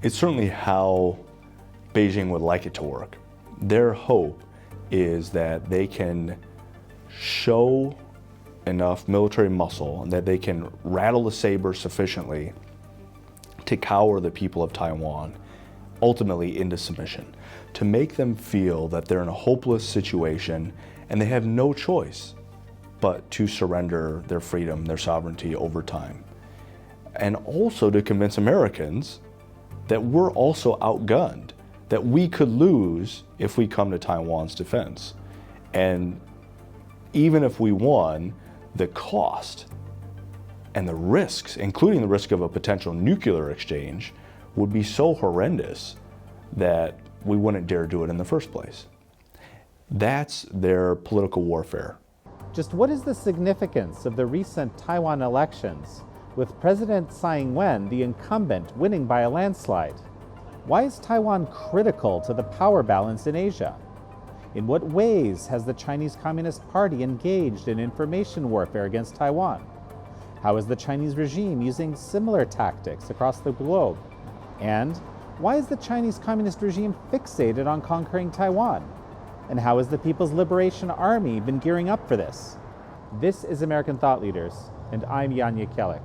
It's certainly how Beijing would like it to work. Their hope is that they can show enough military muscle and that they can rattle the saber sufficiently to cower the people of Taiwan ultimately into submission, to make them feel that they're in a hopeless situation and they have no choice but to surrender their freedom, their sovereignty over time. And also to convince Americans that we're also outgunned, that we could lose if we come to Taiwan's defense. And even if we won, the cost and the risks, including the risk of a potential nuclear exchange, would be so horrendous that we wouldn't dare do it in the first place. That's their political warfare. Just what is the significance of the recent Taiwan elections, with President Tsai Ing-wen, the incumbent, winning by a landslide? Why is Taiwan critical to the power balance in Asia? In what ways has the Chinese Communist Party engaged in information warfare against Taiwan? How is the Chinese regime using similar tactics across the globe? And why is the Chinese Communist regime fixated on conquering Taiwan? And how has the People's Liberation Army been gearing up for this? This is American Thought Leaders, and I'm Jan Jekielek.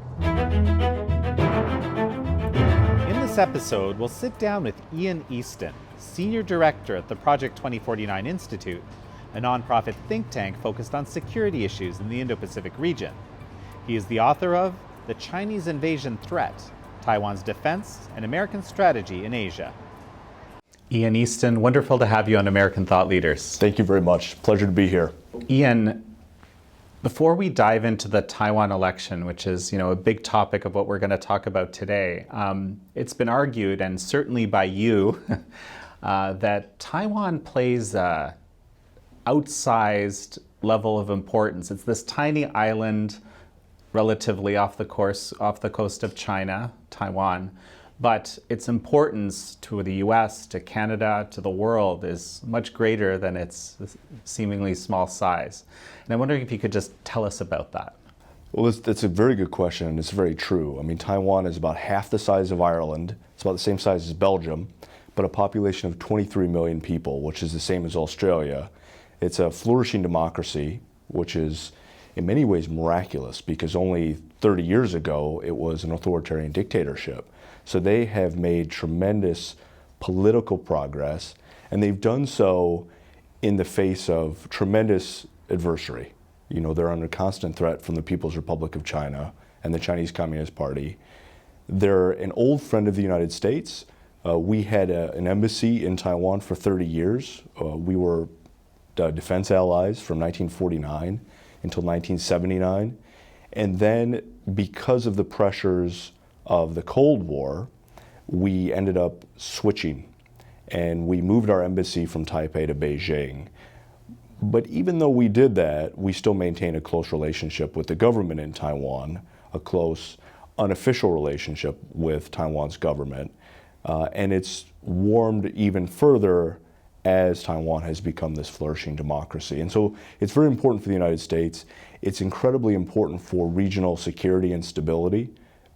In this episode, we'll sit down with Ian Easton, Senior Director at the Project 2049 Institute, a nonprofit think tank focused on security issues in the Indo-Pacific region. He is the author of The Chinese Invasion Threat, Taiwan's Defense and American Strategy in Asia. Ian Easton, wonderful to have you on American Thought Leaders. Thank you very much. Pleasure to be here. Ian, before we dive into the Taiwan election, which is, a big topic of what we're going to talk about today, it's been argued, and certainly by you, that Taiwan plays an outsized level of importance. It's this tiny island, relatively off the coast of China, Taiwan, but its importance to the US, to Canada, to the world is much greater than its seemingly small size. And I'm wondering if you could just tell us about that. Well, that's a very good question, and it's very true. I mean, Taiwan is about half the size of Ireland. It's about the same size as Belgium, but a population of 23 million people, which is the same as Australia. It's a flourishing democracy, which is in many ways miraculous, because only 30 years ago it was an authoritarian dictatorship. So they have made tremendous political progress, and they've done so in the face of tremendous adversary. They're under constant threat from the People's Republic of China and the Chinese Communist Party. They're an old friend of the United States. We had an embassy in Taiwan for 30 years. We were defense allies from 1949 until 1979. And then, because of the pressures of the Cold War, we ended up switching, and we moved our embassy from Taipei to Beijing. But even though we did that, we still maintain a close relationship with the government in Taiwan, a close unofficial relationship with Taiwan's government. And it's warmed even further as Taiwan has become this flourishing democracy. And so it's very important for the United States. It's incredibly important for regional security and stability,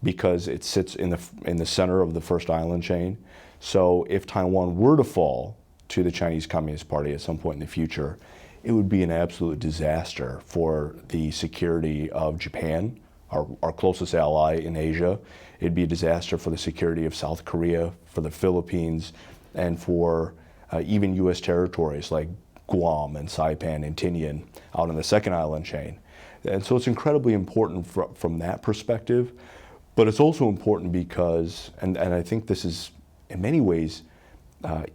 because it sits in the center of the first island chain. So if Taiwan were to fall to the Chinese Communist Party at some point in the future, it would be an absolute disaster for the security of Japan, our closest ally in Asia. It'd be a disaster for the security of South Korea, for the Philippines, and for even U.S. territories like Guam and Saipan and Tinian out on the second island chain. And so it's incredibly important from that perspective. But it's also important because, and I think this is in many ways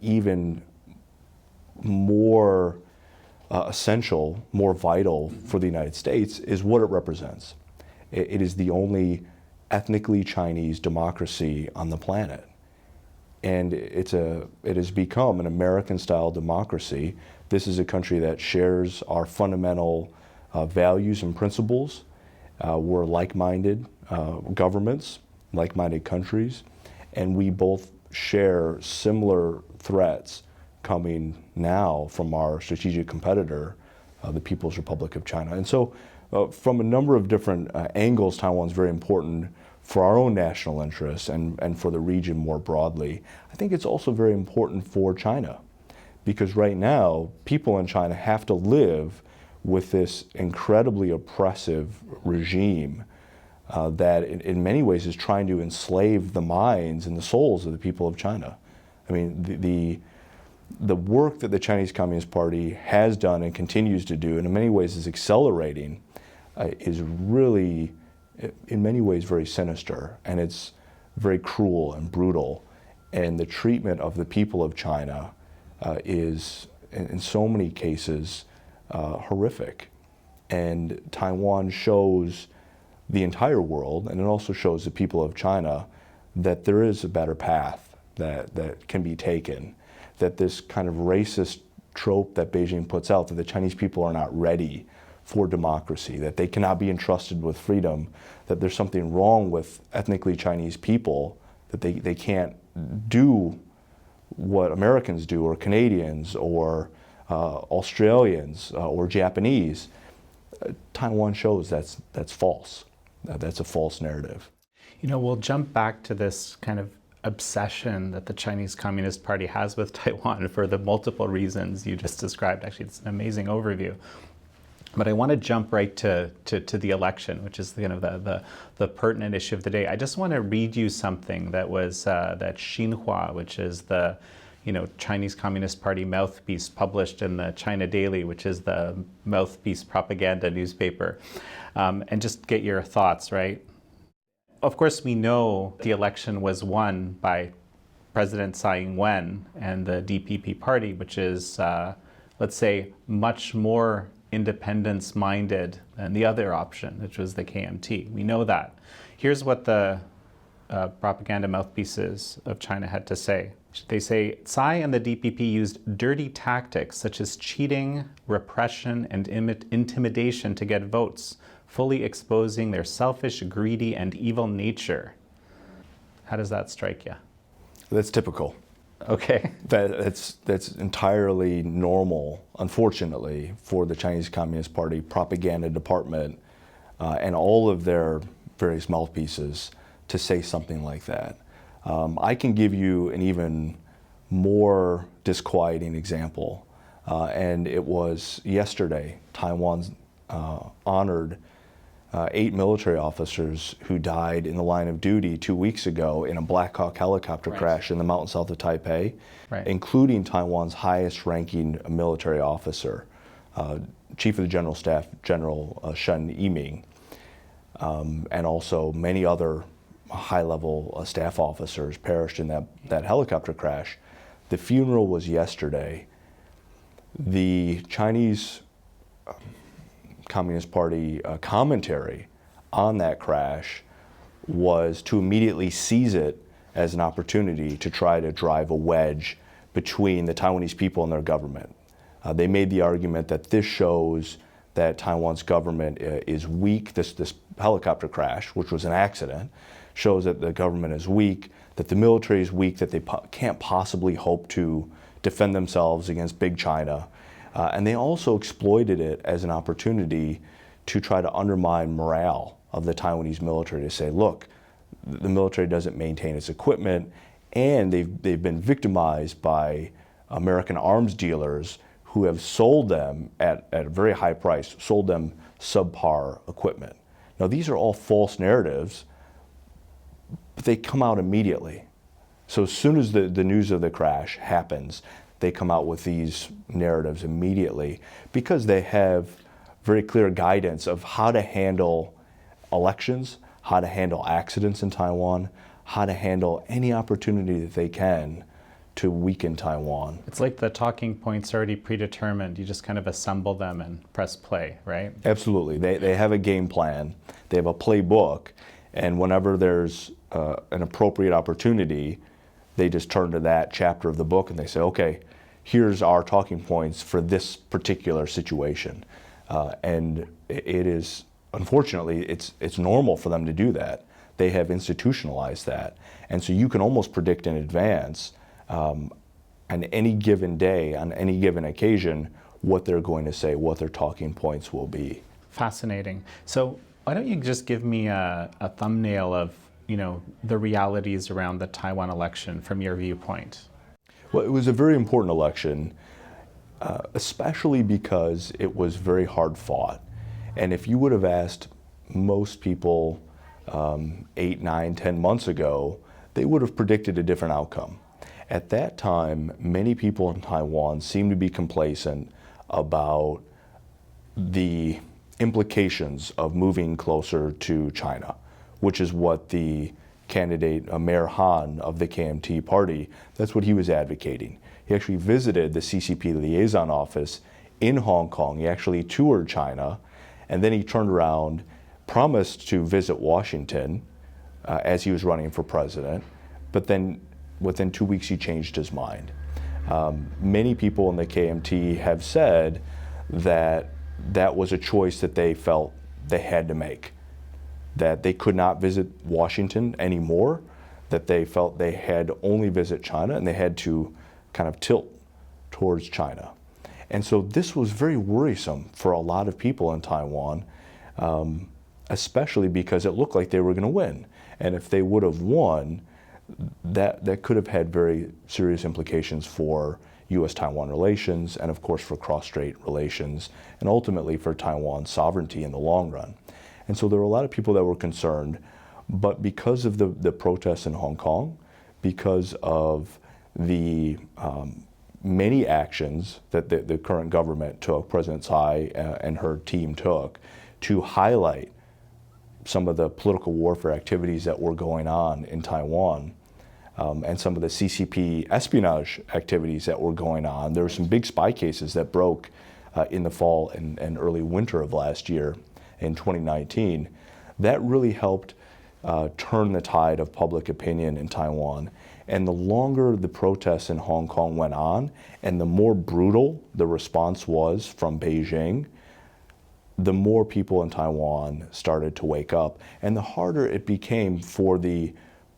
even more essential, more vital for the United States, is what it represents. It is the only ethnically Chinese democracy on the planet. And it has become an American-style democracy. This is a country that shares our fundamental values and principles. We're like-minded governments, like-minded countries, and we both share similar threats coming now from our strategic competitor, the People's Republic of China. And so from a number of different angles, Taiwan's very important for our own national interests and for the region more broadly, I think it's also very important for China. Because right now, people in China have to live with this incredibly oppressive regime that in many ways is trying to enslave the minds and the souls of the people of China. I mean, the work that the Chinese Communist Party has done and continues to do, and in many ways is accelerating, is really, in many ways, very sinister, and it's very cruel and brutal. And the treatment of the people of China is, in so many cases, horrific. And Taiwan shows the entire world, and it also shows the people of China, that there is a better path that can be taken, that this kind of racist trope that Beijing puts out, that the Chinese people are not ready for democracy, that they cannot be entrusted with freedom, that there's something wrong with ethnically Chinese people, that they can't do what Americans do, or Canadians, or Australians, or Japanese. Taiwan shows that's false. That's a false narrative. You know, we'll jump back to this kind of obsession that the Chinese Communist Party has with Taiwan for the multiple reasons you just described. Actually, it's an amazing overview. But I want to jump right to the election, which is kind of the pertinent issue of the day. I just want to read you something that was that Xinhua, which is the Chinese Communist Party mouthpiece, published in the China Daily, which is the mouthpiece propaganda newspaper, and just get your thoughts, right? Of course, we know the election was won by President Tsai Ing-wen and the DPP party, which is, let's say, much more independence-minded than the other option, which was the KMT. We know that. Here's what the propaganda mouthpieces of China had to say. They say, Tsai and the DPP used dirty tactics such as cheating, repression, and intimidation to get votes, fully exposing their selfish, greedy, and evil nature. How does that strike you? That's typical. Okay. That's entirely normal, unfortunately, for the Chinese Communist Party propaganda department and all of their various mouthpieces to say something like that. I can give you an even more disquieting example, and it was yesterday. Taiwan honored 8 military officers who died in the line of duty 2 weeks ago in a Black Hawk helicopter crash in the mountains south of Taipei, including Taiwan's highest-ranking military officer, Chief of the General Staff, General Shen Yiming, and also many other high-level staff officers perished in that helicopter crash. The funeral was yesterday. The Chinese Communist Party commentary on that crash was to immediately seize it as an opportunity to try to drive a wedge between the Taiwanese people and their government. They made the argument that this shows that Taiwan's government is weak. This helicopter crash, which was an accident, shows that the government is weak, that the military is weak, that they can't possibly hope to defend themselves against big China. And they also exploited it as an opportunity to try to undermine morale of the Taiwanese military, to say, look, the military doesn't maintain its equipment, and they've been victimized by American arms dealers who have sold them at a very high price, sold them subpar equipment. Now, these are all false narratives, but they come out immediately. So as soon as the news of the crash happens, they come out with these narratives immediately because they have very clear guidance of how to handle elections, how to handle accidents in Taiwan, how to handle any opportunity that they can to weaken Taiwan. It's like the talking points are already predetermined. You just kind of assemble them and press play, right? Absolutely. They have a game plan. They have a playbook. And whenever there's an appropriate opportunity, they just turn to that chapter of the book and they say, okay, here's our talking points for this particular situation. And it is, unfortunately, it's normal for them to do that. They have institutionalized that. And so you can almost predict in advance on any given day, on any given occasion, what they're going to say, what their talking points will be. Fascinating. So why don't you just give me a thumbnail of the realities around the Taiwan election from your viewpoint? Well, it was a very important election, especially because it was very hard fought. And if you would have asked most people 8, 9, 10 months ago, they would have predicted a different outcome. At that time, many people in Taiwan seemed to be complacent about the implications of moving closer to China, which is what the candidate, Mayor Han of the KMT party, that's what he was advocating. He actually visited the CCP liaison office in Hong Kong. He actually toured China, and then he turned around, promised to visit Washington as he was running for president, but then within 2 weeks he changed his mind. Many people in the KMT have said that that was a choice that they felt they had to make, that they could not visit Washington anymore, that they felt they had to only visit China, and they had to kind of tilt towards China. And so this was very worrisome for a lot of people in Taiwan, especially because it looked like they were going to win. And if they would have won, that could have had very serious implications for U.S.-Taiwan relations, and of course for cross-strait relations, and ultimately for Taiwan's sovereignty in the long run. And so there were a lot of people that were concerned, but because of the protests in Hong Kong, because of the many actions that the current government took, President Tsai and her team took, to highlight some of the political warfare activities that were going on in Taiwan, and some of the CCP espionage activities that were going on. There were some big spy cases that broke in the fall and early winter of last year in 2019. That really helped turn the tide of public opinion in Taiwan. And the longer the protests in Hong Kong went on, and the more brutal the response was from Beijing, the more people in Taiwan started to wake up, and the harder it became for the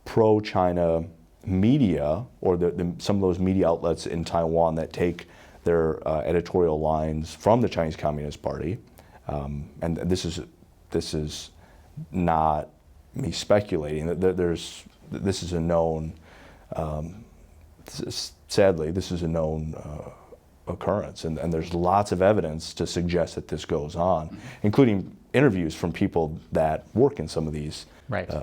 pro-China media, or some of those media outlets in Taiwan that take their editorial lines from the Chinese Communist Party. And this is not me speculating. This is a known, sadly, this is a known occurrence, and there's lots of evidence to suggest that this goes on, including interviews from people that work in some of these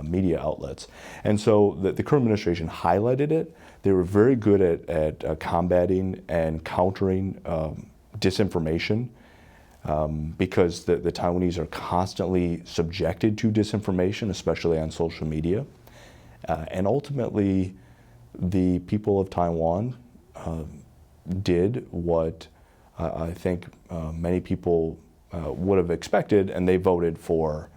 media outlets. And so the current administration highlighted it. They were very good at combating and countering disinformation, because the Taiwanese are constantly subjected to disinformation, especially on social media. And ultimately, the people of Taiwan did what I think many people would have expected, and they voted for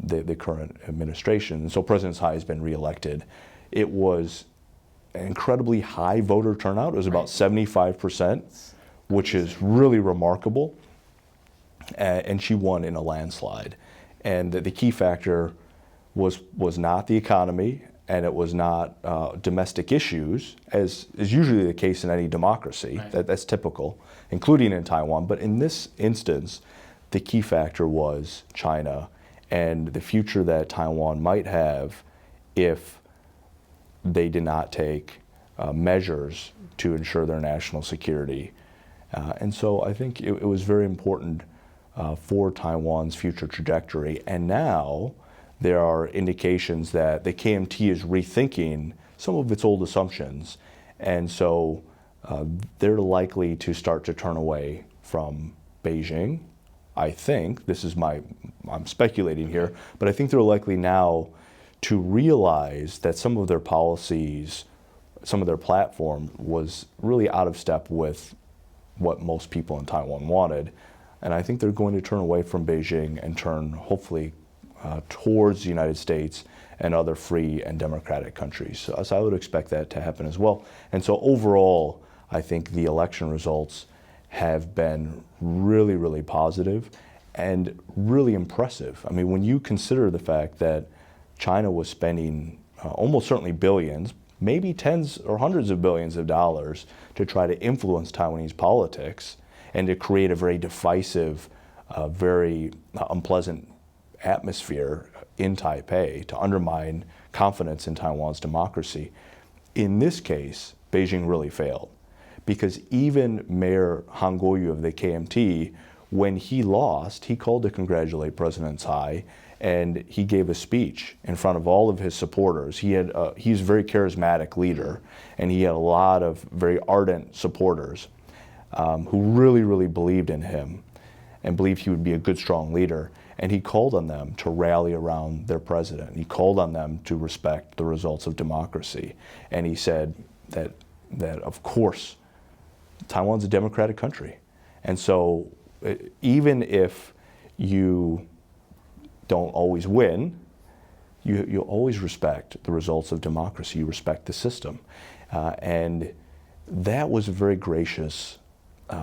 the current administration. And so President Tsai has been reelected. It was an incredibly high voter turnout. It was about 75%, which is really remarkable. And she won in a landslide. And the key factor was not the economy, and it was not domestic issues, as is usually the case in any democracy. That's typical, including in Taiwan. But in this instance, the key factor was China and the future that Taiwan might have if they did not take measures to ensure their national security. And so I think it was very important for Taiwan's future trajectory. And now there are indications that the KMT is rethinking some of its old assumptions. And so they're likely to start to turn away from Beijing. I think, I'm speculating here, but I think they're likely now to realize that some of their policies, some of their platform was really out of step with what most people in Taiwan wanted. And I think they're going to turn away from Beijing and turn, hopefully, towards the United States and other free and democratic countries. So I would expect that to happen as well. And so overall, I think the election results have been really, really positive and really impressive. I mean, when you consider the fact that China was spending almost certainly billions, maybe tens or hundreds of billions of dollars to try to influence Taiwanese politics and to create a very divisive, very unpleasant atmosphere in Taipei, to undermine confidence in Taiwan's democracy. In this case, Beijing really failed, because even Mayor Han Kuo-yu of the KMT, when he lost, he called to congratulate President Tsai, and he gave a speech in front of all of his supporters. He's a very charismatic leader, and he had a lot of very ardent supporters who really, really believed in him and believed he would be a good, strong leader. And he called on them to rally around their president. He called on them to respect the results of democracy. And he said that of course, Taiwan's a democratic country. And so even if you don't always win, you always respect the results of democracy. You respect the system. And that was a very gracious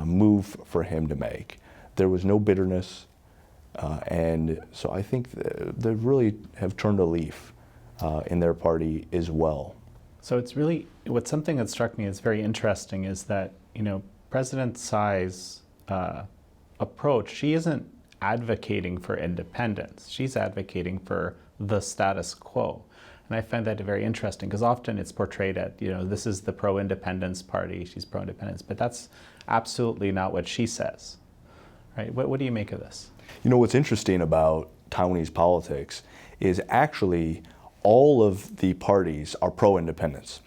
move for him to make. There was no bitterness. And so I think they really have turned a leaf in their party as well. So it's really, what's something that struck me as very interesting is that, President Tsai's approach, she isn't advocating for independence. She's advocating for the status quo. And I find that very interesting, because often it's portrayed at, this is the pro-independence party, she's pro-independence, but that's absolutely not what she says, right? What do you make of this? What's interesting about Taiwanese politics is actually all of the parties are pro-independence.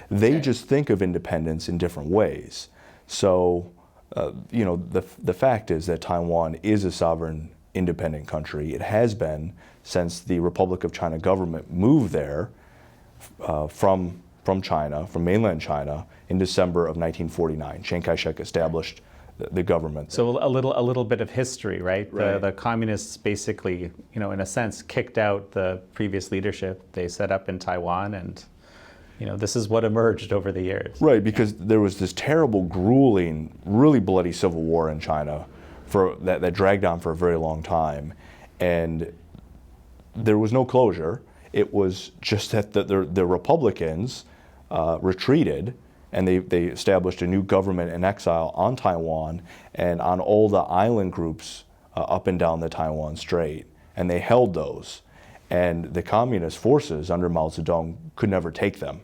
They just think of independence in different ways. So, the fact is that Taiwan is a sovereign, independent country. It has been since the Republic of China government moved there from China, from mainland China, in December of 1949. Chiang Kai-shek established the government. So a little bit of history, right? Right. The communists basically, in a sense, kicked out the previous leadership. They set up in Taiwan, and this is what emerged over the years. Right, because there was this terrible, grueling, really bloody civil war in China that dragged on for a very long time, and there was no closure. It was just that the Republicans retreated, and they established a new government in exile on Taiwan and on all the island groups up and down the Taiwan Strait. And they held those. And the communist forces under Mao Zedong could never take them.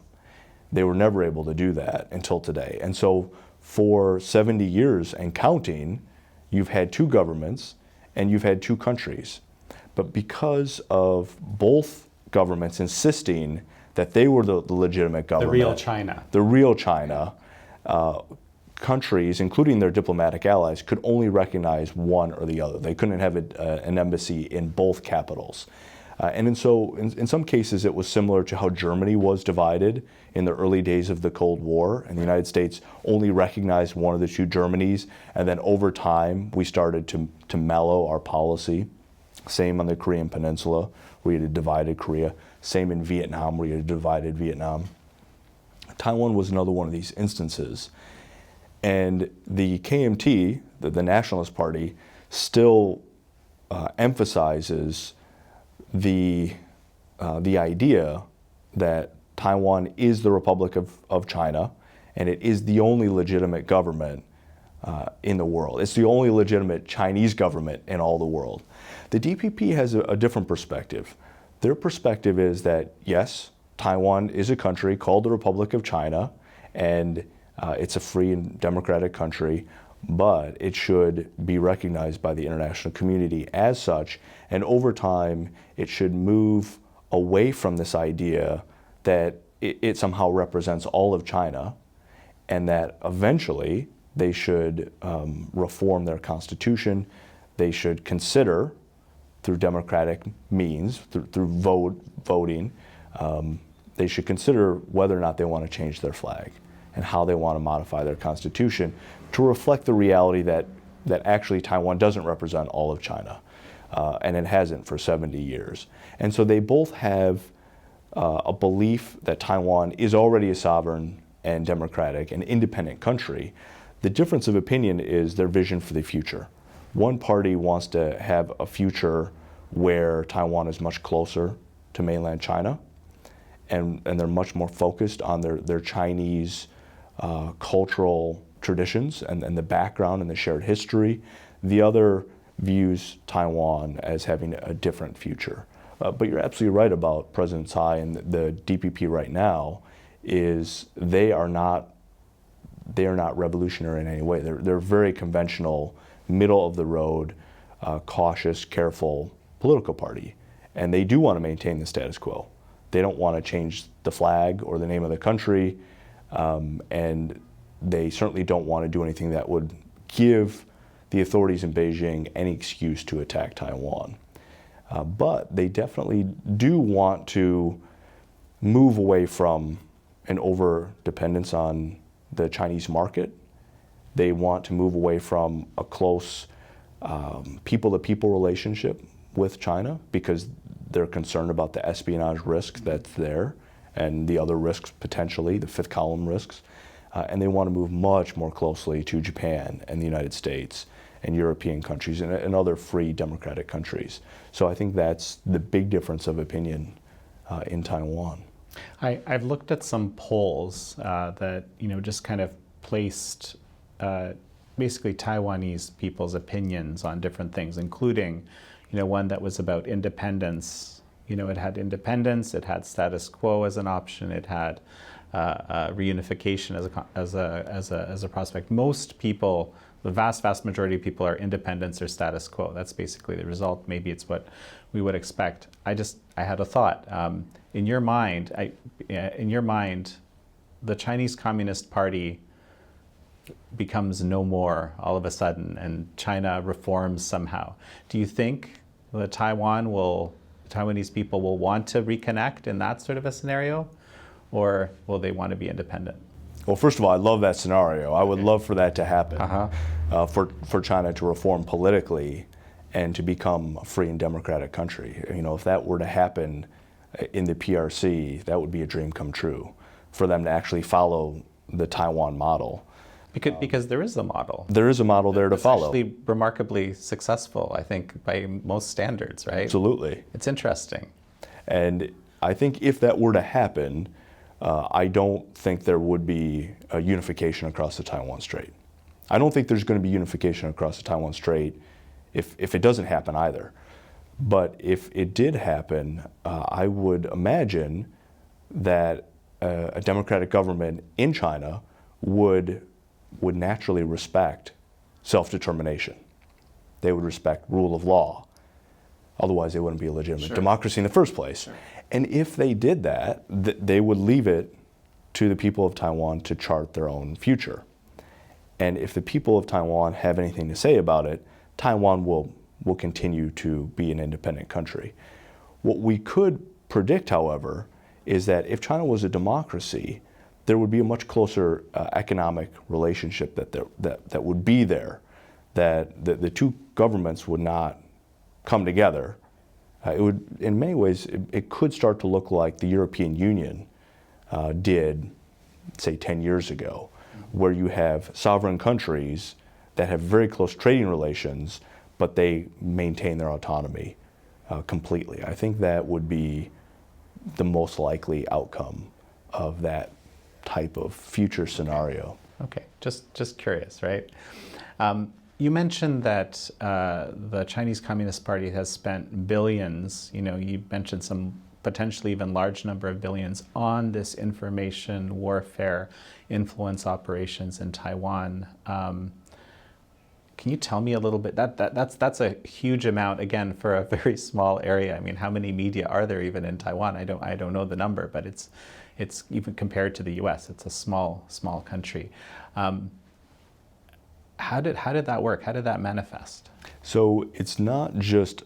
They were never able to do that until today. And so for 70 years and counting, you've had two governments and you've had two countries. But because of both governments insisting that they were the legitimate government. The real China. Countries, including their diplomatic allies, could only recognize one or the other. They couldn't have an embassy in both capitals. And so in some cases it was similar to how Germany was divided in the early days of the Cold War, and the United States only recognized one of the two Germanys, and then over time we started to mellow our policy. Same on the Korean Peninsula, where you had a divided Korea. Same in Vietnam, where you had a divided Vietnam. Taiwan was another one of these instances. And the KMT, the Nationalist Party, still emphasizes the idea that Taiwan is the Republic of China, and it is the only legitimate government in the world. It's the only legitimate Chinese government in all the world. The DPP has a different perspective. Their perspective is that, yes, Taiwan is a country called the Republic of China, and it's a free and democratic country, but it should be recognized by the international community as such, and over time it should move away from this idea that it somehow represents all of China, and that eventually they should reform their constitution. They should consider, through democratic means, through voting, they should consider whether or not they want to change their flag and how they want to modify their constitution to reflect the reality that actually Taiwan doesn't represent all of China, and it hasn't for 70 years. And so they both have a belief that Taiwan is already a sovereign and democratic and independent country. The difference of opinion is their vision for the future. One party wants to have a future where Taiwan is much closer to mainland China, and they're much more focused on their Chinese cultural traditions and the background and the shared history. The other views Taiwan as having a different future, But you're absolutely right about President Tsai and the DPP right now. Is they are not revolutionary in any way. They're very conventional, middle of the road, cautious, careful political party, and they do want to maintain the status quo. They don't want to change the flag or the name of the country, and they certainly don't want to do anything that would give the authorities in Beijing any excuse to attack Taiwan. But they definitely do want to move away from an over-dependence on the Chinese market. They want to move away from a close people-to-people relationship with China because they're concerned about the espionage risk that's there and the other risks potentially, the fifth column risks. And they want to move much more closely to Japan and the United States and European countries and other free democratic countries. So I think that's the big difference of opinion in Taiwan. I've looked at some polls that just kind of placed basically Taiwanese people's opinions on different things, including one that was about independence. It had independence, it had status quo as an option, it had reunification as a prospect. Most people, the vast majority of people, are independence or status quo. That's basically the result. Maybe it's what we would expect. I had a thought. In your mind, the Chinese Communist Party becomes no more all of a sudden, and China reforms somehow. Do you think the Taiwanese people will want to reconnect in that sort of a scenario, or will they want to be independent? Well, first of all, I love that scenario. I would love for that to happen, for China to reform politically and to become a free and democratic country. If that were to happen in the PRC, that would be a dream come true for them to actually follow the Taiwan model. Because there is a model. There is a model there to follow. It's actually remarkably successful, I think, by most standards, right? Absolutely. It's interesting. And I think if that were to happen, I don't think there would be a unification across the Taiwan Strait. I don't think there's going to be unification across the Taiwan Strait if it doesn't happen either. But if it did happen, I would imagine that a democratic government in China would naturally respect self-determination. They would respect rule of law. Otherwise, they wouldn't be a legitimate democracy in the first place. Sure. And if they did that, they would leave it to the people of Taiwan to chart their own future. And if the people of Taiwan have anything to say about it, Taiwan will continue to be an independent country. What we could predict, however, is that if China was a democracy, there would be a much closer economic relationship that would be there, that the two governments would not come together. It would, in many ways, it could start to look like the European Union did, say, 10 years ago, where you have sovereign countries that have very close trading relations, but they maintain their autonomy completely. I think that would be the most likely outcome of that type of future scenario. Okay, just curious, right? You mentioned that the Chinese Communist Party has spent billions, you mentioned some potentially even large number of billions on this information warfare influence operations in Taiwan. Can you tell me a little bit? That's a huge amount, again, for a very small area. I mean, how many media are there even in Taiwan? I don't know the number, but it's even compared to the U.S., it's a small country. How did that work? How did that manifest? So it's not just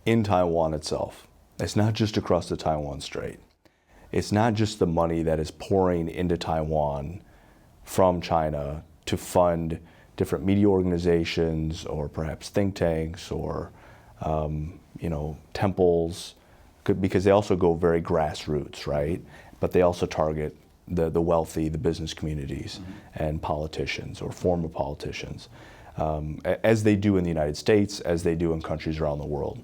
in Taiwan itself. It's not just across the Taiwan Strait. It's not just the money that is pouring into Taiwan from China to fund different media organizations or perhaps think tanks or temples, because they also go very grassroots, right? But they also target the wealthy, the business communities, and politicians or former politicians, as they do in the United States, as they do in countries around the world,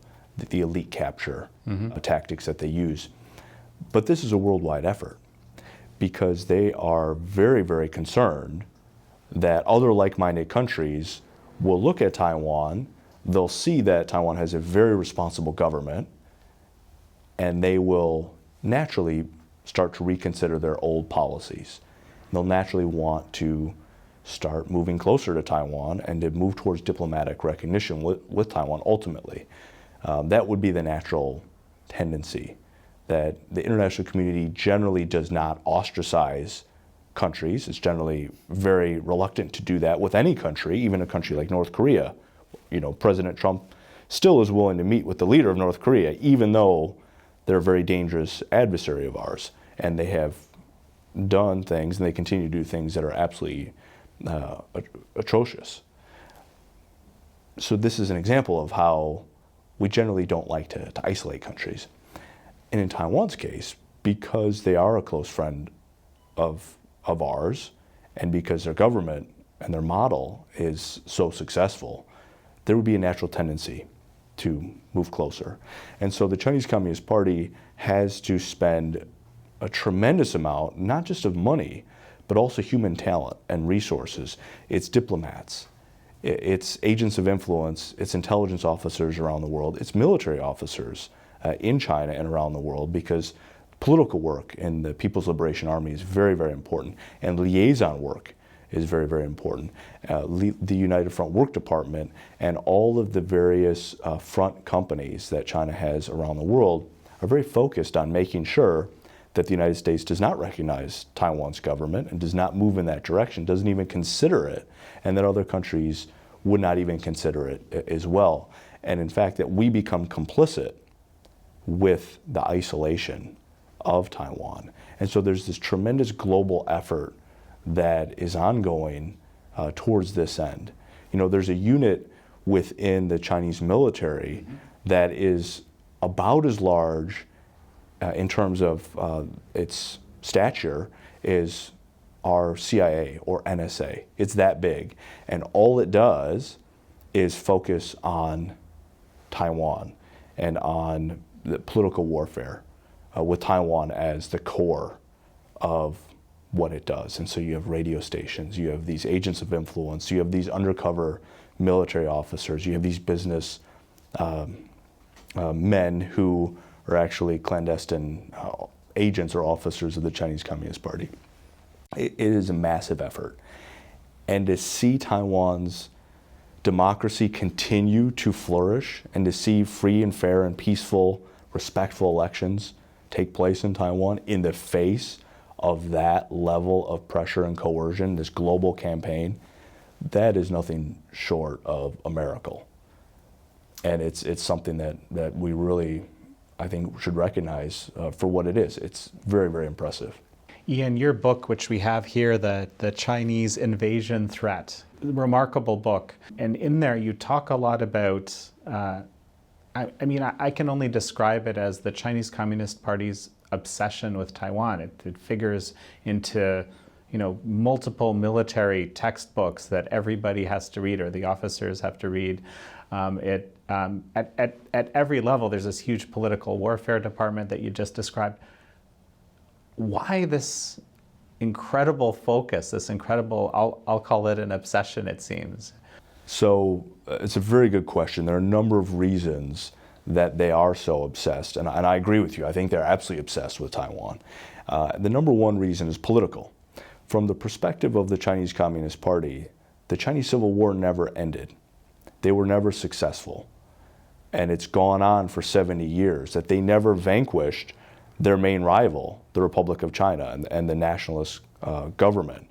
the elite capture tactics that they use. But this is a worldwide effort because they are very, very concerned that other like-minded countries will look at Taiwan, they'll see that Taiwan has a very responsible government, and they will naturally start to reconsider their old policies. They'll naturally want to start moving closer to Taiwan and to move towards diplomatic recognition with Taiwan ultimately. That would be the natural tendency, that the international community generally does not ostracize countries. It's generally very reluctant to do that with any country, even a country like North Korea. President Trump still is willing to meet with the leader of North Korea, even though they're a very dangerous adversary of ours. And they have done things, and they continue to do things that are absolutely atrocious. So this is an example of how we generally don't like to isolate countries. And in Taiwan's case, because they are a close friend of ours, and because their government and their model is so successful, there would be a natural tendency to move closer. And so the Chinese Communist Party has to spend a tremendous amount, not just of money, but also human talent and resources. It's diplomats, it's agents of influence, it's intelligence officers around the world, it's military officers in China and around the world, because political work in the People's Liberation Army is very, very important, and liaison work is very, very important. The United Front Work Department and all of the various front companies that China has around the world are very focused on making sure that the United States does not recognize Taiwan's government and does not move in that direction, doesn't even consider it, and that other countries would not even consider it as well. And in fact, that we become complicit with the isolation of Taiwan. And so there's this tremendous global effort that is ongoing towards this end. There's a unit within the Chinese military that is about as large in terms of its stature is our CIA or NSA. It's that big. And all it does is focus on Taiwan and on the political warfare with Taiwan as the core of what it does. And so you have radio stations, you have these agents of influence, you have these undercover military officers, you have these business men who are actually clandestine agents or officers of the Chinese Communist Party. It is a massive effort. And to see Taiwan's democracy continue to flourish and to see free and fair and peaceful, respectful elections take place in Taiwan in the face of that level of pressure and coercion, this global campaign, that is nothing short of a miracle. And it's something that we really, I think, should recognize for what it is. It's very, very impressive. Ian, your book, which we have here, the Chinese Invasion Threat, remarkable book. And in there you talk a lot about, I can only describe it as the Chinese Communist Party's obsession with Taiwan. It figures into multiple military textbooks that everybody has to read, or the officers have to read. At every level, there's this huge political warfare department that you just described. Why this incredible focus, this incredible, I'll call it an obsession, it seems? So it's a very good question. There are a number of reasons that they are so obsessed, and I agree with you. I think they're absolutely obsessed with Taiwan. The number one reason is political. From the perspective of the Chinese Communist Party, the Chinese Civil War never ended. They were never successful. And it's gone on for 70 years, that they never vanquished their main rival, the Republic of China and the nationalist government.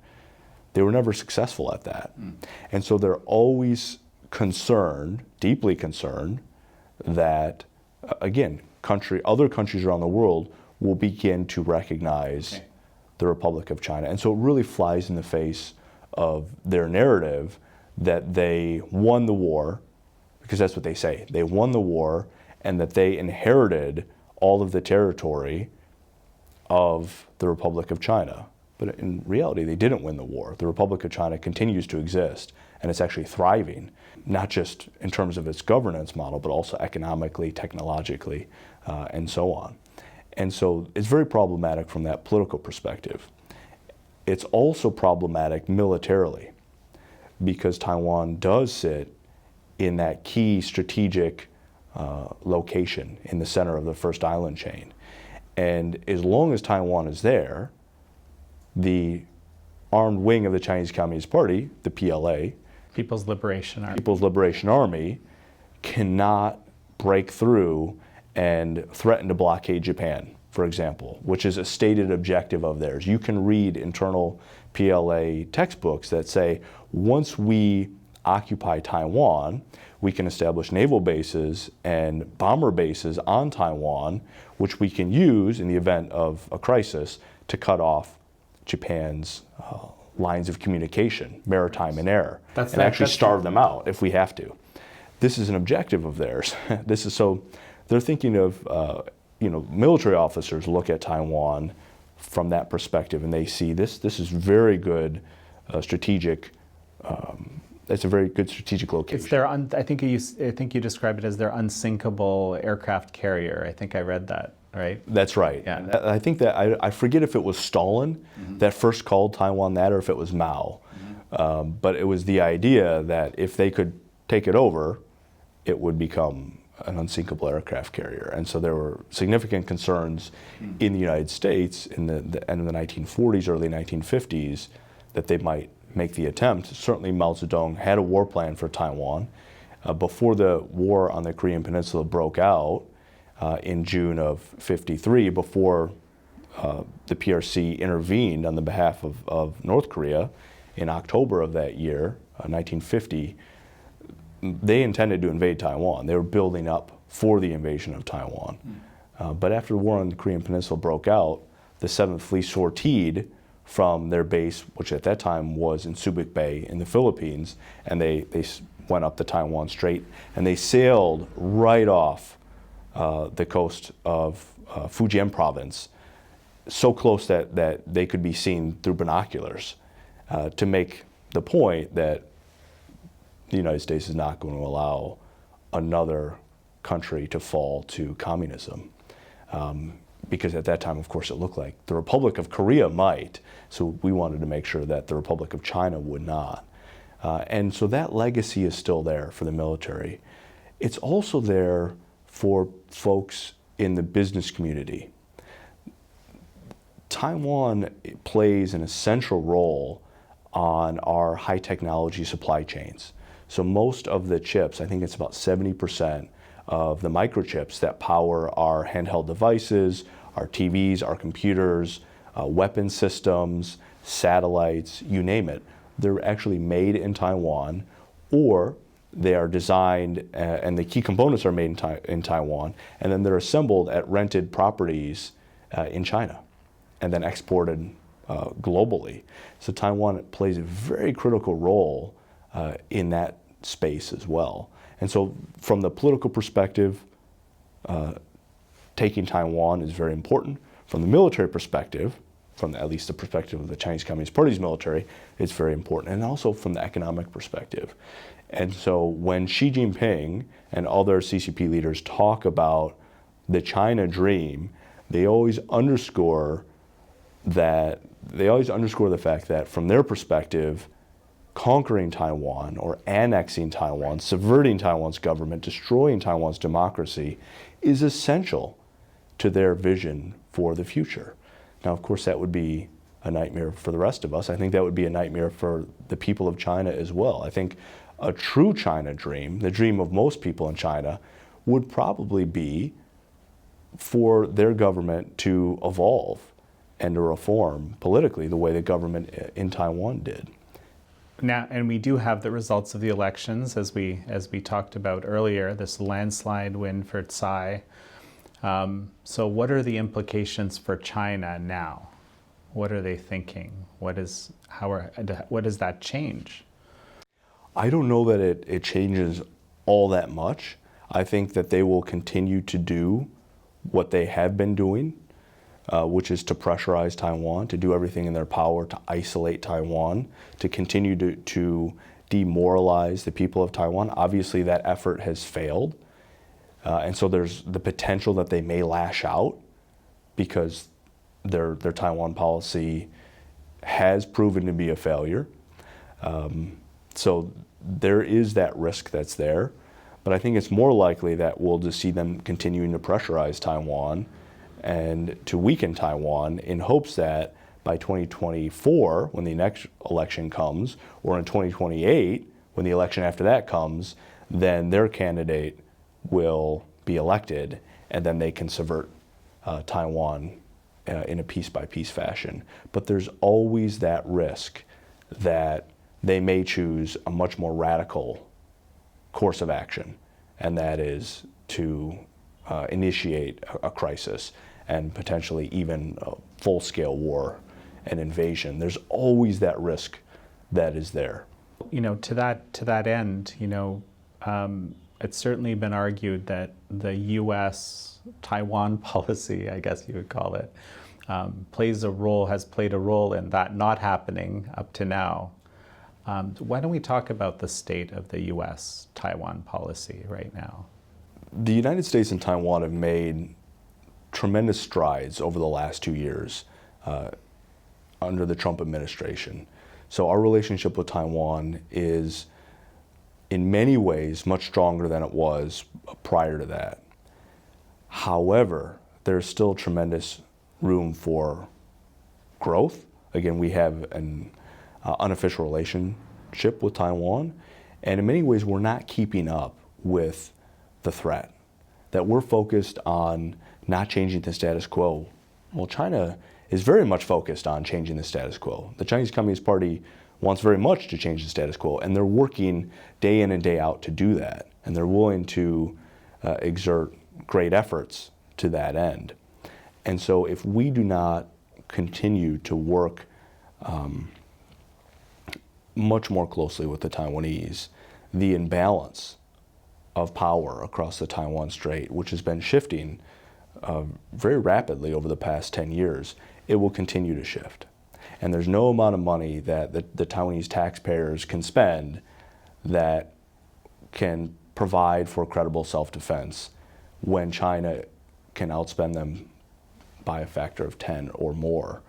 They were never successful at that. And so they're always concerned, deeply concerned, that, again, other countries around the world will begin to recognize the Republic of China. And so it really flies in the face of their narrative that they won the war, because that's what they say. They won the war, and that they inherited all of the territory of the Republic of China. But in reality, they didn't win the war. The Republic of China continues to exist, and it's actually thriving, not just in terms of its governance model, but also economically, technologically, and so on. And so it's very problematic from that political perspective. It's also problematic militarily, because Taiwan does sit in that key strategic location in the center of the first island chain. And as long as Taiwan is there, the armed wing of the Chinese Communist Party, the PLA, People's Liberation Army. People's Liberation Army, cannot break through and threaten to blockade Japan, for example, which is a stated objective of theirs. You can read internal PLA textbooks that say, once we occupy Taiwan, we can establish naval bases and bomber bases on Taiwan, which we can use in the event of a crisis to cut off Japan's lines of communication, maritime and air, and actually starve them out if we have to. This is an objective of theirs. This is so they're thinking of military officers look at Taiwan from that perspective, and they see this is very good strategic. It's a very good strategic location. It's their I think you described it as their unsinkable aircraft carrier. I think I read that, right? That's right. Yeah. I think that I forget if it was Stalin that first called Taiwan that, or if it was Mao. But it was the idea that if they could take it over, it would become an unsinkable aircraft carrier. And so there were significant concerns in the United States in the end of the 1940s, early 1950s, that they might make the attempt. Certainly Mao Zedong had a war plan for Taiwan. Before the war on the Korean Peninsula broke out in June of '53, before the PRC intervened on the behalf of North Korea in October of that year, 1950, they intended to invade Taiwan. They were building up for the invasion of Taiwan. But after the war on the Korean Peninsula broke out, the 7th Fleet sortied from their base, which at that time was in Subic Bay in the Philippines, and they went up the Taiwan Strait, and they sailed right off the coast of Fujian province, so close that they could be seen through binoculars, to make the point that the United States is not going to allow another country to fall to communism. Because at that time, of course, it looked like the Republic of Korea might, so we wanted to make sure that the Republic of China would not. And so that legacy is still there for the military. It's also there for folks in the business community. Taiwan plays an essential role on our high technology supply chains. So most of the chips, I think it's about 70% of the microchips that power our handheld devices, our TVs, our computers, weapon systems, satellites, you name it, they're actually made in Taiwan, or they are designed and the key components are made in Taiwan, and then they're assembled at rented properties in China and then exported globally. So Taiwan plays a very critical role in that space as well. And so from the political perspective, taking Taiwan is very important. From the military perspective, from at least the perspective of the Chinese Communist Party's military, it's very important. And also from the economic perspective. And so when Xi Jinping and other CCP leaders talk about the China dream, they always underscore the fact that from their perspective, conquering Taiwan or annexing Taiwan, subverting Taiwan's government, destroying Taiwan's democracy is essential to their vision for the future. Now, of course, that would be a nightmare for the rest of us. I think that would be a nightmare for the people of China as well. I think a true China dream, the dream of most people in China, would probably be for their government to evolve and to reform politically the way the government in Taiwan did. Now, and we do have the results of the elections, as we talked about earlier, this landslide win for Tsai. So what are the implications for China now? What are they thinking? What does that change? I don't know that it changes all that much. I think that they will continue to do what they have been doing, which is to pressurize Taiwan, to do everything in their power to isolate Taiwan, to continue to demoralize the people of Taiwan. Obviously, that effort has failed. And so there's the potential that they may lash out because their Taiwan policy has proven to be a failure. So there is that risk that's there. But I think it's more likely that we'll just see them continuing to pressurize Taiwan and to weaken Taiwan in hopes that by 2024, when the next election comes, or in 2028, when the election after that comes, then their candidate will be elected, and then they can subvert Taiwan in a piece-by-piece fashion. But there's always that risk that they may choose a much more radical course of action, and that is to initiate a crisis and potentially even a full-scale war and invasion. There's always that risk that is there. You know, to that end, you know, it's certainly been argued that the U.S. Taiwan policy, I guess you would call it, has played a role in that not happening up to now. Why don't we talk about the state of the U.S. Taiwan policy right now? The United States and Taiwan have made tremendous strides over the last 2 years under the Trump administration. So our relationship with Taiwan is in many ways much stronger than it was prior to that. However, there's still tremendous room for growth. Again, we have an unofficial relationship with Taiwan, and in many ways we're not keeping up with the threat. That we're focused on not changing the status quo. Well, China is very much focused on changing the status quo. The Chinese Communist Party wants very much to change the status quo, and they're working day in and day out to do that, and they're willing to exert great efforts to that end. And so if we do not continue to work much more closely with the Taiwanese, the imbalance of power across the Taiwan Strait, which has been shifting very rapidly over the past 10 years, it will continue to shift. And there's no amount of money that the Taiwanese taxpayers can spend that can provide for credible self-defense when China can outspend them by a factor of 10 or more.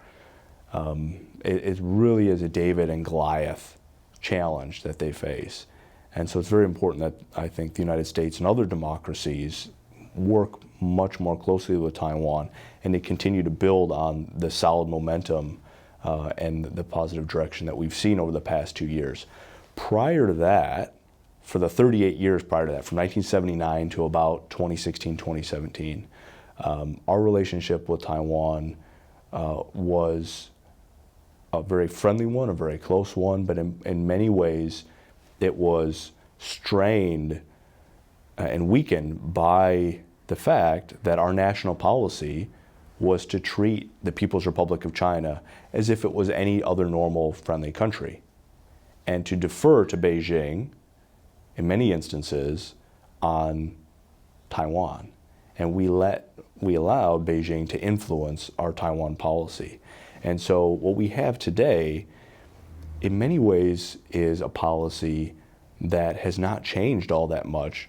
It really is a David and Goliath challenge that they face. And so it's very important that I think the United States and other democracies work much more closely with Taiwan and to continue to build on the solid momentum and the positive direction that we've seen over the past 2 years. Prior to that, for the 38 years prior to that, from 1979 to about 2016, 2017, our relationship with Taiwan was a very friendly one, a very close one, but in many ways it was strained and weakened by the fact that our national policy was to treat the People's Republic of China as if it was any other normal friendly country, and to defer to Beijing in many instances on Taiwan. And we allowed Beijing to influence our Taiwan policy. And so what we have today, in many ways, is a policy that has not changed all that much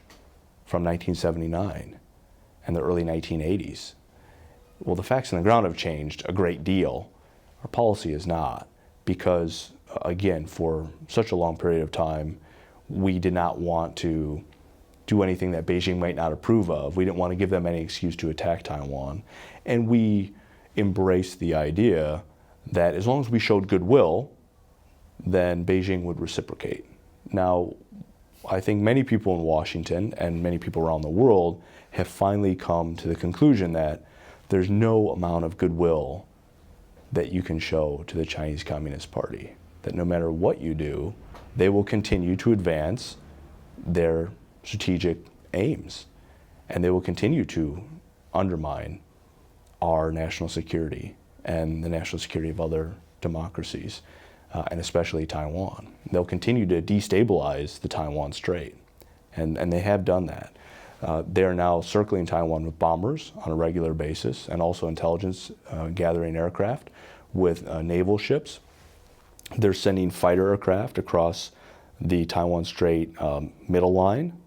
from 1979 and the early 1980s. Well, the facts on the ground have changed a great deal. Our policy is not, because, again, for such a long period of time, we did not want to do anything that Beijing might not approve of. We didn't want to give them any excuse to attack Taiwan. And we embraced the idea that as long as we showed goodwill, then Beijing would reciprocate. Now, I think many people in Washington and many people around the world have finally come to the conclusion that there's no amount of goodwill that you can show to the Chinese Communist Party, that no matter what you do, they will continue to advance their strategic aims, and they will continue to undermine our national security and the national security of other democracies, and especially Taiwan. They'll continue to destabilize the Taiwan Strait, and they have done that. They are now circling Taiwan with bombers on a regular basis, and also intelligence gathering aircraft with naval ships. They're sending fighter aircraft across the Taiwan Strait middle line.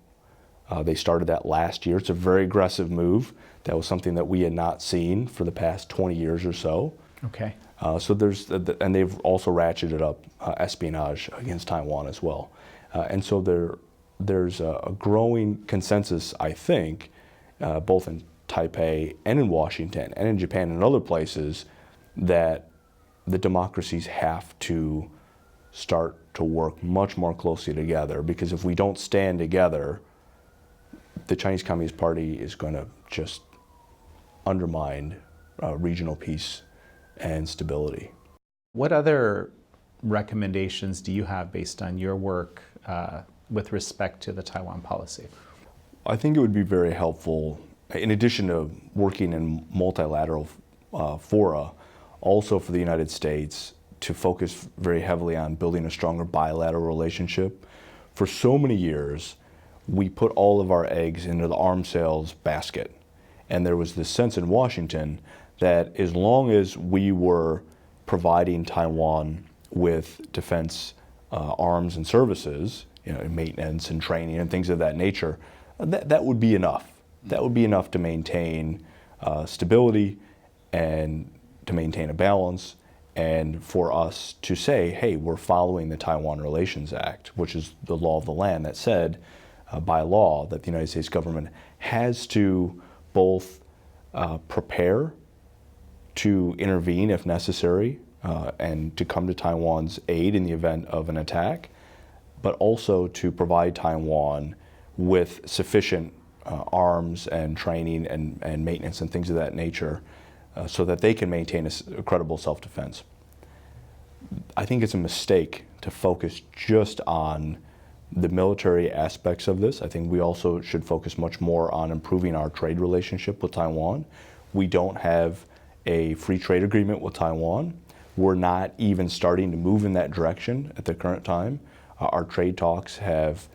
They started that last year. It's a very aggressive move. That was something that we had not seen for the past 20 years or so. Okay. So and they've also ratcheted up espionage against Taiwan as well. And so they're there's a growing consensus, I think, both in Taipei and in Washington and in Japan and other places, that the democracies have to start to work much more closely together, because if we don't stand together, the Chinese Communist Party is going to just undermine regional peace and stability. What other recommendations do you have based on your work with respect to the Taiwan policy? I think it would be very helpful, in addition to working in multilateral fora, also for the United States to focus very heavily on building a stronger bilateral relationship. For so many years, we put all of our eggs into the arms sales basket. And there was this sense in Washington that as long as we were providing Taiwan with defense arms and services, maintenance and training and things of that nature, that would be enough. That would be enough to maintain stability and to maintain a balance, and for us to say, hey, we're following the Taiwan Relations Act, which is the law of the land that said, by law, that the United States government has to both prepare to intervene if necessary and to come to Taiwan's aid in the event of an attack, but also to provide Taiwan with sufficient arms and training and maintenance and things of that nature so that they can maintain a credible self-defense. I think it's a mistake to focus just on the military aspects of this. I think we also should focus much more on improving our trade relationship with Taiwan. We don't have a free trade agreement with Taiwan. We're not even starting to move in that direction at the current time. Our trade talks have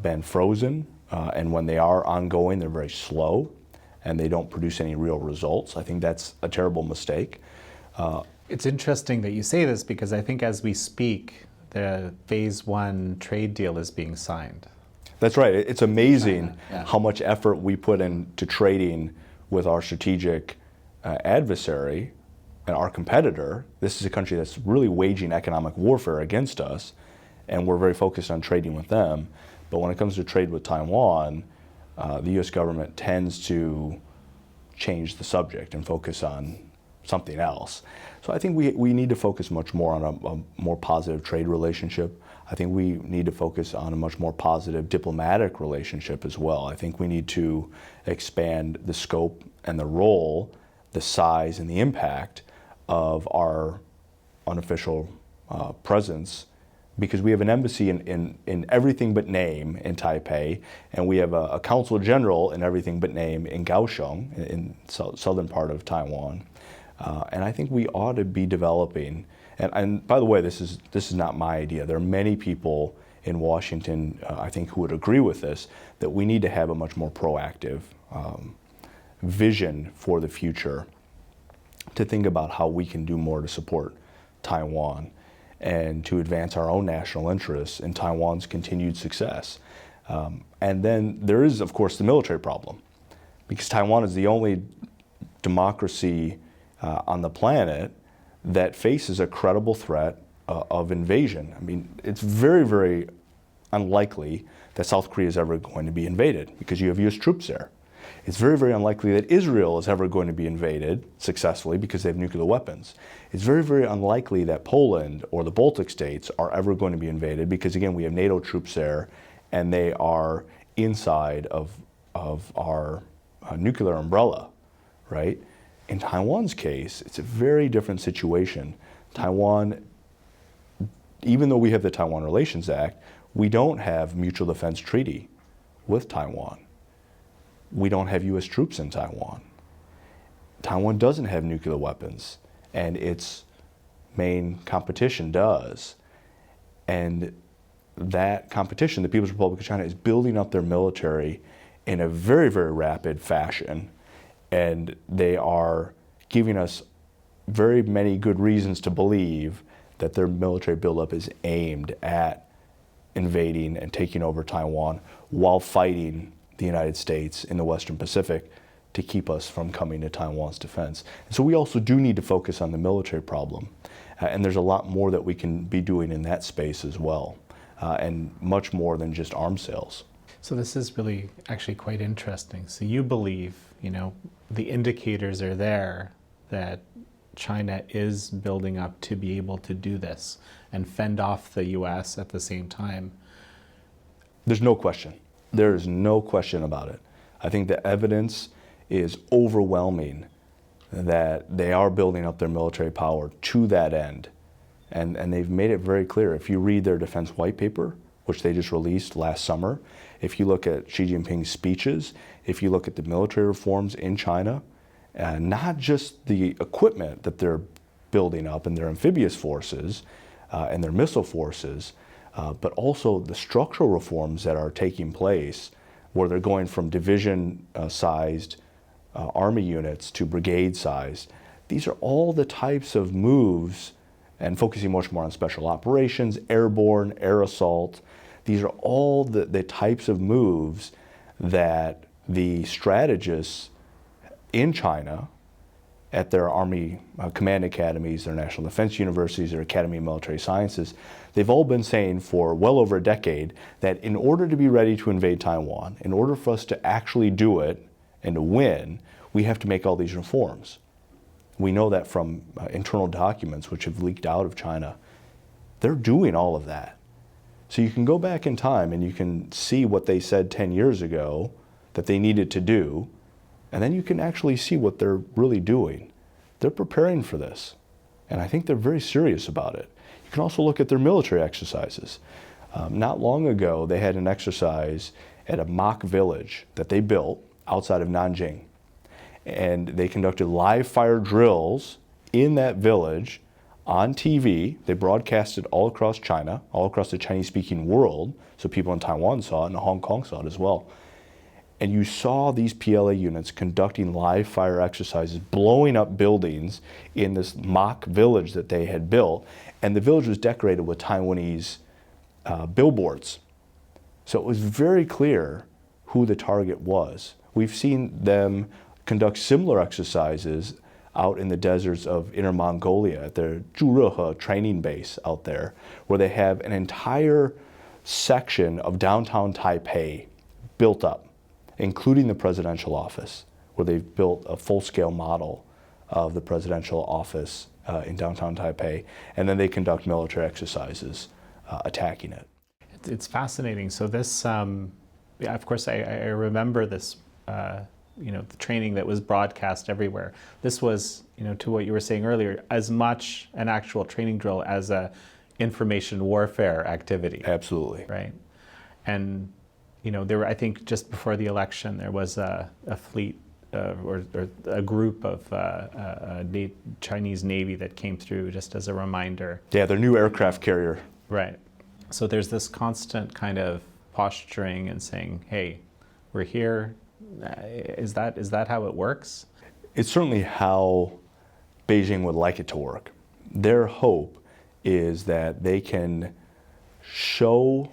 been frozen, and when they are ongoing, they're very slow, and they don't produce any real results. I think that's a terrible mistake. It's interesting that you say this, because I think as we speak, the Phase 1 trade deal is being signed. That's right. It's amazing China, yeah. how much effort we put into trading with our strategic adversary and our competitor. This is a country that's really waging economic warfare against us, and we're very focused on trading with them. But when it comes to trade with Taiwan, the U.S. government tends to change the subject and focus on something else. So I think we need to focus much more on a more positive trade relationship. I think we need to focus on a much more positive diplomatic relationship as well. I think we need to expand the scope and the role, the size and the impact of our unofficial presence, because we have an embassy in everything but name in Taipei, and we have a consul general in everything but name in Kaohsiung, in southern part of Taiwan. And I think we ought to be developing, and by the way, this is not my idea. There are many people in Washington, I think, who would agree with this, that we need to have a much more proactive vision for the future, to think about how we can do more to support Taiwan and to advance our own national interests in Taiwan's continued success. And then there is, of course, the military problem, because Taiwan is the only democracy on the planet that faces a credible threat of invasion. I mean, it's very, very unlikely that South Korea is ever going to be invaded, because you have U.S. troops there. It's very, very unlikely that Israel is ever going to be invaded successfully, because they have nuclear weapons. It's very, very unlikely that Poland or the Baltic states are ever going to be invaded, because again, we have NATO troops there, and they are inside of our nuclear umbrella, right? In Taiwan's case, it's a very different situation. Taiwan, even though we have the Taiwan Relations Act, we don't have mutual defense treaty with Taiwan. We don't have U.S. troops in Taiwan. Taiwan doesn't have nuclear weapons, and its main competition does. And that competition, the People's Republic of China, is building up their military in a very, very rapid fashion. And they are giving us very many good reasons to believe that their military buildup is aimed at invading and taking over Taiwan while fighting the United States in the Western Pacific to keep us from coming to Taiwan's defense. And so we also do need to focus on the military problem. And there's a lot more that we can be doing in that space as well. and much more than just arms sales. So this is really actually quite interesting. So you believe, the indicators are there that China is building up to be able to do this and fend off the US at the same time. There's no question. There is no question about it. I think the evidence is overwhelming that they are building up their military power to that end. And they've made it very clear. If you read their defense white paper, which they just released last summer, if you look at Xi Jinping's speeches, if you look at the military reforms in China, not just the equipment that they're building up in their amphibious forces and their missile forces, but also the structural reforms that are taking place, where they're going from division-sized army units to brigade-sized. These are all the types of moves, and focusing much more on special operations, airborne, air assault. These are all the types of moves that the strategists in China at their Army command academies, their national defense universities, their Academy of Military Sciences, they've all been saying for well over a decade that in order to be ready to invade Taiwan, in order for us to actually do it and to win, we have to make all these reforms. We know that from internal documents which have leaked out of China. They're doing all of that. So you can go back in time and you can see what they said 10 years ago that they needed to do, and then you can actually see what they're really doing. They're preparing for this, and I think they're very serious about it. You can also look at their military exercises. Not long ago, they had an exercise at a mock village that they built outside of Nanjing. And they conducted live fire drills in that village on TV. They broadcast it all across China, all across the Chinese-speaking world, so people in Taiwan saw it and Hong Kong saw it as well. And you saw these PLA units conducting live fire exercises, blowing up buildings in this mock village that they had built, and the village was decorated with Taiwanese billboards. So it was very clear who the target was. We've seen them conduct similar exercises out in the deserts of Inner Mongolia at their Zhurehe training base out there, where they have an entire section of downtown Taipei built up, including the presidential office, where they've built a full-scale model of the presidential office in downtown Taipei, and then they conduct military exercises attacking it. It's fascinating. So this, of course, I remember this, the training that was broadcast everywhere. This was, to what you were saying earlier, as much an actual training drill as a information warfare activity. Absolutely. Right. And, there were, I think just before the election, there was a fleet or a group of Chinese Navy that came through just as a reminder. Yeah, their new aircraft carrier. Right. So there's this constant kind of posturing and saying, hey, we're here. Is that how it works? It's certainly how Beijing would like it to work. Their hope is that they can show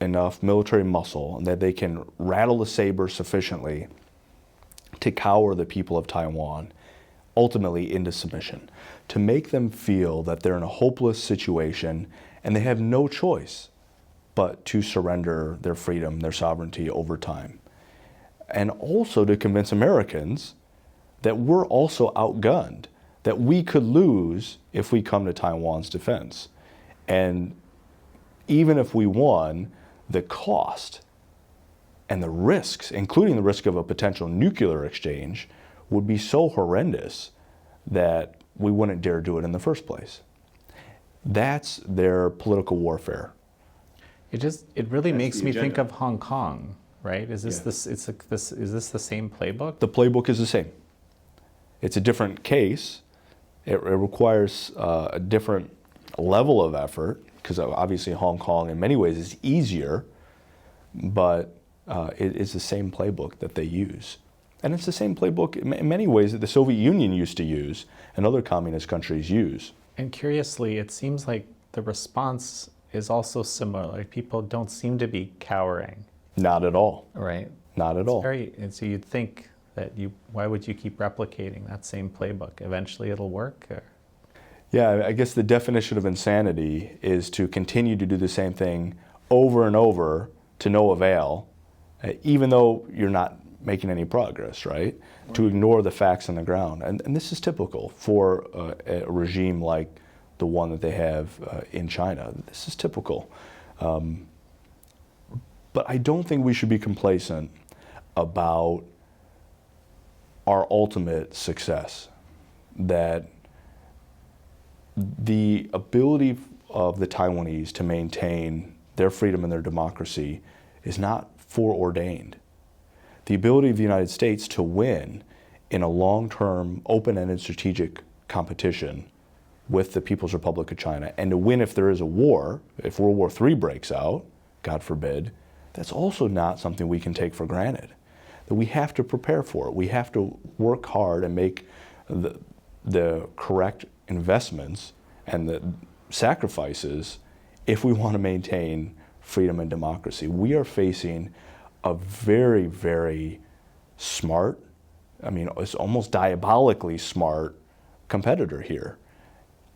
enough military muscle and that they can rattle the saber sufficiently to cower the people of Taiwan ultimately into submission, to make them feel that they're in a hopeless situation and they have no choice but to surrender their freedom, their sovereignty over time. And also to convince Americans that we're also outgunned, that we could lose if we come to Taiwan's defense. And even if we won, the cost and the risks, including the risk of a potential nuclear exchange, would be so horrendous that we wouldn't dare do it in the first place. That's their political warfare. It really makes me think of Hong Kong, right? Is this Yeah. is this the same playbook? The playbook is the same. It's a different case. It requires a different level of effort, because obviously Hong Kong in many ways is easier, but it is the same playbook that they use. And it's the same playbook in many ways that the Soviet Union used to use and other communist countries use. And curiously, it seems like the response is also similar. Like, people don't seem to be cowering. Not at all. Right. Not at all. And so you'd think that why would you keep replicating that same playbook? Eventually it'll work? Or? Yeah, I guess the definition of insanity is to continue to do the same thing over and over to no avail, even though you're not making any progress, right? To ignore the facts on the ground. And this is typical for a regime like the one that they have in China. This is typical. But I don't think we should be complacent about our ultimate success, that the ability of the Taiwanese to maintain their freedom and their democracy is not foreordained. The ability of the United States to win in a long-term, open-ended strategic competition with the People's Republic of China, and to win if there is a war, if World War III breaks out, God forbid, that's also not something we can take for granted. That we have to prepare for it. We have to work hard and make the correct investments and the sacrifices if we want to maintain freedom and democracy. We are facing a very, very smart, I mean, it's almost diabolically smart competitor here.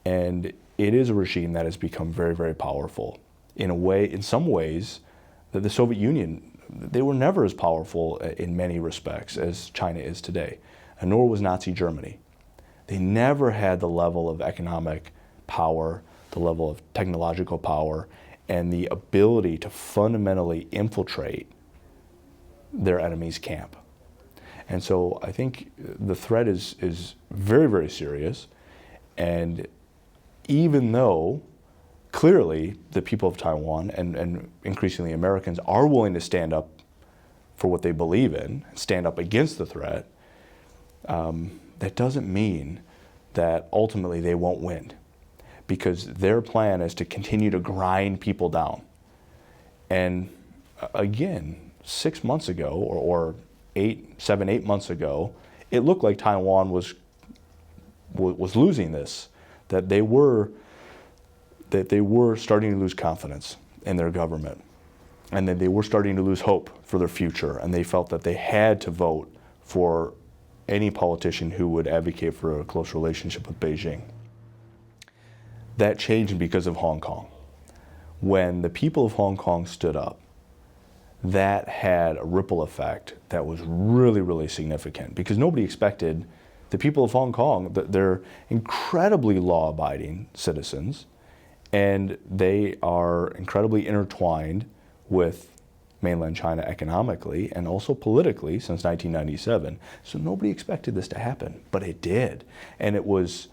And it is a regime that has become very, very powerful. In a way, in some ways, the Soviet Union, they were never as powerful in many respects as China is today, and nor was Nazi Germany. They never had the level of economic power, the level of technological power, and the ability to fundamentally infiltrate their enemy's camp. And so I think the threat is very, very serious. And even though clearly the people of Taiwan and increasingly Americans are willing to stand up for what they believe in, stand up against the threat, that doesn't mean that ultimately they won't win, because their plan is to continue to grind people down. And again, 6 months ago, or 8 months ago, it looked like Taiwan was losing this, that they were starting to lose confidence in their government, and that they were starting to lose hope for their future, and they felt that they had to vote for any politician who would advocate for a close relationship with Beijing. That changed because of Hong Kong. When the people of Hong Kong stood up, that had a ripple effect that was really, really significant, because nobody expected the people of Hong Kong, they're incredibly law-abiding citizens, and they are incredibly intertwined with mainland China economically and also politically since 1997. So nobody expected this to happen, but it did. And it was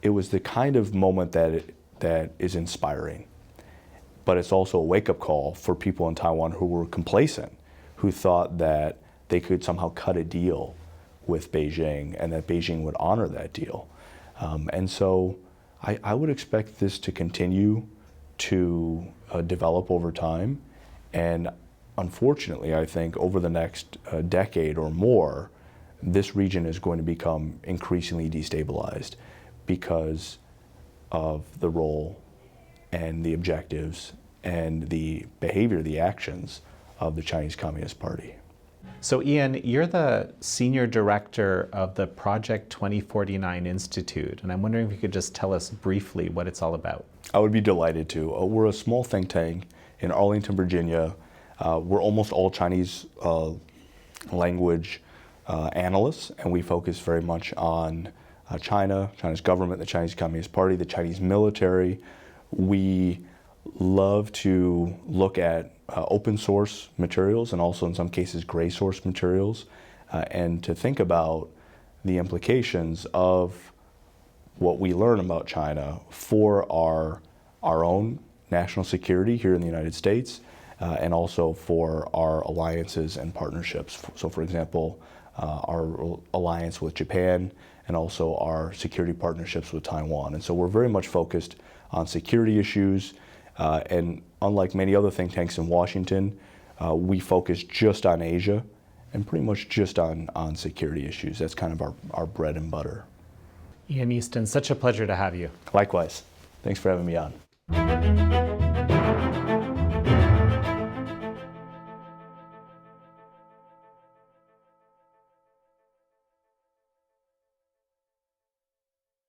the kind of moment that is inspiring. But it's also a wake-up call for people in Taiwan who were complacent, who thought that they could somehow cut a deal with Beijing and that Beijing would honor that deal. And so I would expect this to continue to develop over time. And unfortunately, I think over the next decade or more, this region is going to become increasingly destabilized because of the role and the objectives and the behavior, the actions of the Chinese Communist Party. So Ian, you're the senior director of the Project 2049 Institute, and I'm wondering if you could just tell us briefly what it's all about. I would be delighted to. We're a small think tank in Arlington, Virginia. We're almost all Chinese language analysts, and we focus very much on China, China's government, the Chinese Communist Party, the Chinese military. We love to look at open source materials and also in some cases gray source materials, and to think about the implications of what we learn about China for our own national security here in the United States, and also for our alliances and partnerships. So for example, our alliance with Japan and also our security partnerships with Taiwan. And so we're very much focused on security issues, and unlike many other think tanks in Washington, we focus just on Asia and pretty much just on security issues. That's kind of our bread and butter. Ian Easton, such a pleasure to have you. Likewise. Thanks for having me on.